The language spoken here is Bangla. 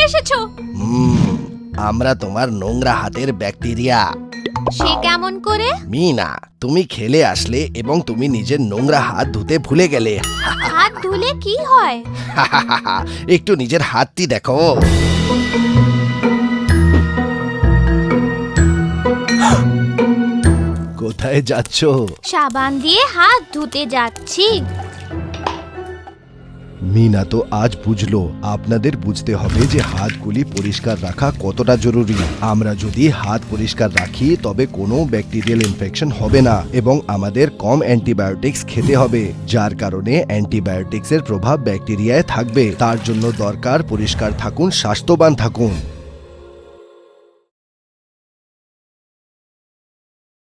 এসেছো? আমরা তোমার নোংরা হাতের ব্যাকটেরিয়া। সে কেমন করে? মিনা, তুমি খেলে আসলে এবং তুমি নিজের নোংরা হাত ধুতে ভুলে গেলে। হাত ধুলে কি হয়? একটু নিজের হাতটি দেখো। কোথায় যাচ্ছ? সাবান দিয়ে হাত ধুতে যাচ্ছি। মিনা তো আজ বুঝলো আপনাদের বুঝতে হবে যে হাতগুলি পরিষ্কার রাখা কতটা জরুরি। আমরা যদি হাত পরিষ্কার রাখি তবে কোনো ব্যাকটেরিয়াল ইনফেকশন হবে না এবং আমাদের কম অ্যান্টিবায়োটিক্স খেতে হবে, যার কারণে অ্যান্টিবায়োটিক্সের প্রভাব ব্যাকটেরিয়ায় থাকবে। তার জন্য দরকার পরিষ্কার থাকুন, স্বাস্থ্যবান থাকুন।